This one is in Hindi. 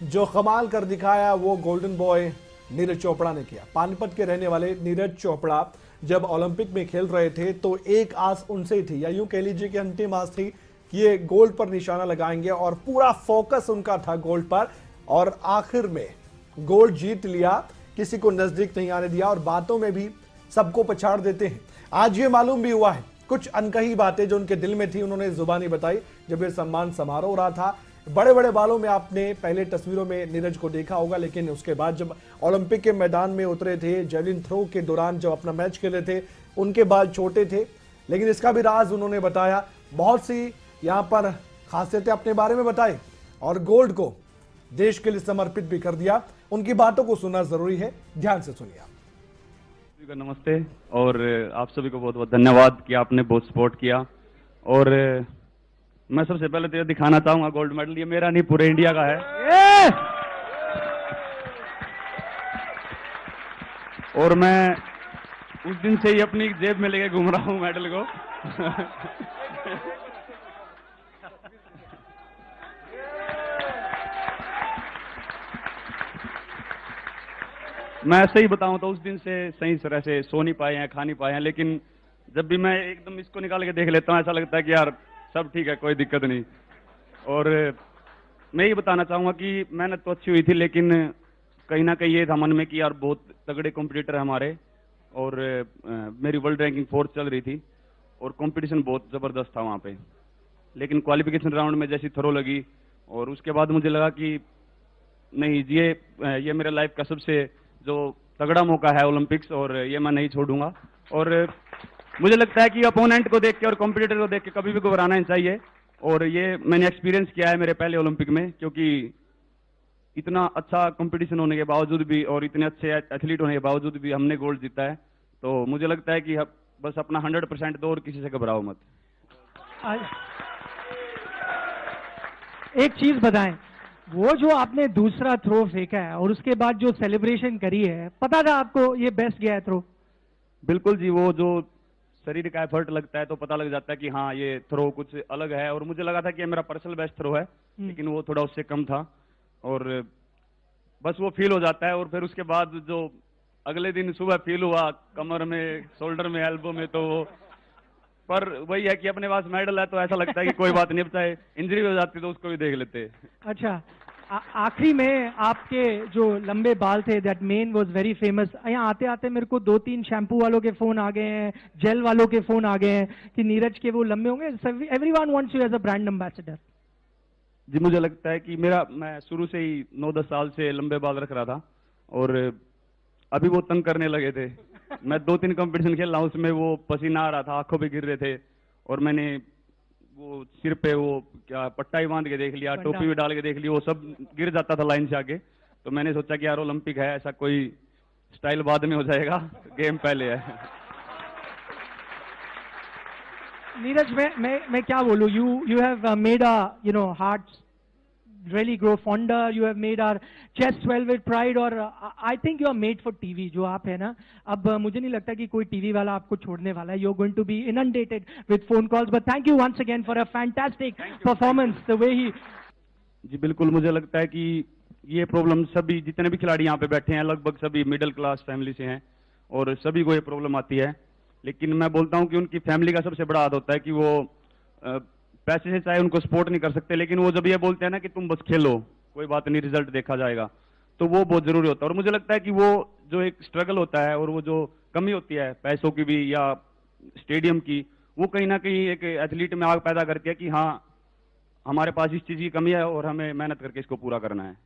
जो कमाल कर दिखाया वो गोल्डन बॉय नीरज चोपड़ा ने किया। पानीपत के रहने वाले नीरज चोपड़ा जब ओलंपिक में खेल रहे थे तो एक आस उनसे ही थी, या यूं कह लीजिए कि अंतिम आस थी कि ये गोल्ड पर निशाना लगाएंगे और पूरा फोकस उनका था गोल्ड पर। और आखिर में गोल्ड जीत लिया, किसी को नजदीक नहीं आने दिया और बातों में भी सबको पछाड़ देते हैं। आज ये मालूम भी हुआ है कुछ अनकही बातें जो उनके दिल में थी उन्होंने जुबानी बताई जब ये सम्मान समारोह हो रहा था। बड़े बड़े बालों में आपने पहले तस्वीरों में नीरज को देखा होगा, लेकिन उसके बाद जब ओलंपिक के मैदान में उतरे थे, जेवलिन थ्रो के दौरान जब अपना मैच खेले थे, उनके बाल छोटे थे। लेकिन इसका भी राज उन्होंने बताया, बहुत सी यहाँ पर खासियतें अपने बारे में बताई और गोल्ड को देश के लिए समर्पित भी कर दिया। उनकी बातों को सुनना जरूरी है, ध्यान से सुनिए। नमस्ते और आप सभी को बहुत बहुत धन्यवाद कि आपने बहुत सपोर्ट किया। और मैं सबसे पहले तो ये दिखाना चाहूंगा गोल्ड मेडल ये मेरा नहीं पूरे इंडिया का है। और मैं उस दिन से ही अपनी जेब में लेके घूम रहा हूं मेडल को। मैं सही बताऊं तो उस दिन से सही तरह से सो नहीं पाए हैं, खा नहीं पाए हैं, लेकिन जब भी मैं एकदम इसको निकाल के देख लेता हूं ऐसा लगता है कि यार सब ठीक है, कोई दिक्कत नहीं। और मैं ये बताना चाहूंगा कि मेहनत तो अच्छी हुई थी, लेकिन कहीं ना कहीं ये था मन में कि यार बहुत तगड़े कॉम्पिटिटर है हमारे। और मेरी वर्ल्ड रैंकिंग 4 चल रही थी और कंपटीशन बहुत ज़बरदस्त था वहाँ पे। लेकिन क्वालिफिकेशन राउंड में जैसी थ्रो लगी और उसके बाद मुझे लगा कि नहीं, ये मेरे लाइफ का सबसे जो तगड़ा मौका है ओलंपिक्स, और ये मैं नहीं छोड़ूंगा। और मुझे लगता है कि अपोनेंट को देख के और कॉम्पिटिटर को देख के कभी भी घबराना नहीं चाहिए। और ये मैंने एक्सपीरियंस किया है मेरे पहले ओलंपिक में, क्योंकि इतना अच्छा कंपटीशन होने के बावजूद भी और इतने अच्छे एथलीट होने के बावजूद भी हमने गोल्ड जीता है। तो मुझे लगता है कि बस अपना 100% दो और किसी से घबराओ मत। एक चीज बताएं, वो जो आपने दूसरा थ्रो फेंका है और उसके बाद जो सेलिब्रेशन करी है, पता था आपको ये बेस्ट गया है थ्रो? बिल्कुल जी, वो जो शरीर का एफर्ट लगता है तो पता लग जाता है कि हाँ ये थ्रो कुछ अलग है। और मुझे लगा था कि ये मेरा पर्सनल बेस्ट थ्रो है, लेकिन वो थोड़ा उससे कम था। और बस वो फील हो जाता है। और फिर उसके बाद जो अगले दिन सुबह फील हुआ कमर में, शोल्डर में, एल्बो में, तो वो पर वही है कि अपने पास मेडल है तो ऐसा लगता है कि कोई बात नहीं, अब चाहे इंजरी हो जाती तो उसको भी देख लेते। अच्छा, आखिरी में आपके जो लंबे बाल थे, that main was very famous. यहाँ आते आते मेरे को 2-3 शैम्पू वालों के फोन आ गए हैं, जेल वालों के फोन आ गए हैं कि नीरज के वो लंबे होंगे। Everyone wants you as a brand ambassador. जी, मुझे लगता है कि मैं शुरू से ही 9-10 साल से लंबे बाल रख रहा था और अभी वो तंग करने लगे थे। मैं 2-3 कंपटीशन खेल रहा हूँ, उसमें वो पसीना आ रहा था, आंखों पे गिर रहे थे। और मैंने वो सिर पे वो क्या पट्टा ही बांध के देख लिया, टोपी भी डाल के देख ली, वो सब गिर जाता था लाइन से आगे। तो मैंने सोचा कि यार ओलंपिक है, ऐसा कोई स्टाइल बाद में हो जाएगा, गेम पहले है। नीरज, मैं क्या बोलूं, you have made a heart really grow fonder. You have made our chest swell with pride. और I think you are made for TV. जो आप है ना, अब मुझे नहीं लगता कि कोई टीवी वाला आपको छोड़ने वाला है। You're going to be inundated with phone calls. But thank you once again for a fantastic performance. The way he जी बिल्कुल, मुझे लगता है कि ये प्रॉब्लम सभी जितने भी खिलाड़ी यहाँ पे बैठे हैं लगभग सभी मिडिल क्लास फैमिली से हैं और सभी को ये प्रॉब्लम आती है। लेकिन मैं बोलता हूँ कि उनकी फैमिली का सबसे बड़ा हाथ होता है कि वो पैसे से चाहे उनको सपोर्ट नहीं कर सकते, लेकिन वो जब ये बोलते हैं ना कि तुम बस खेलो, कोई बात नहीं, रिजल्ट देखा जाएगा, तो वो बहुत जरूरी होता है। और मुझे लगता है कि वो जो एक स्ट्रगल होता है और वो जो कमी होती है पैसों की भी या स्टेडियम की, वो कहीं ना कहीं एक एथलीट में आग पैदा करती है कि हाँ हमारे पास इस चीज़ की कमी है और हमें मेहनत करके इसको पूरा करना है।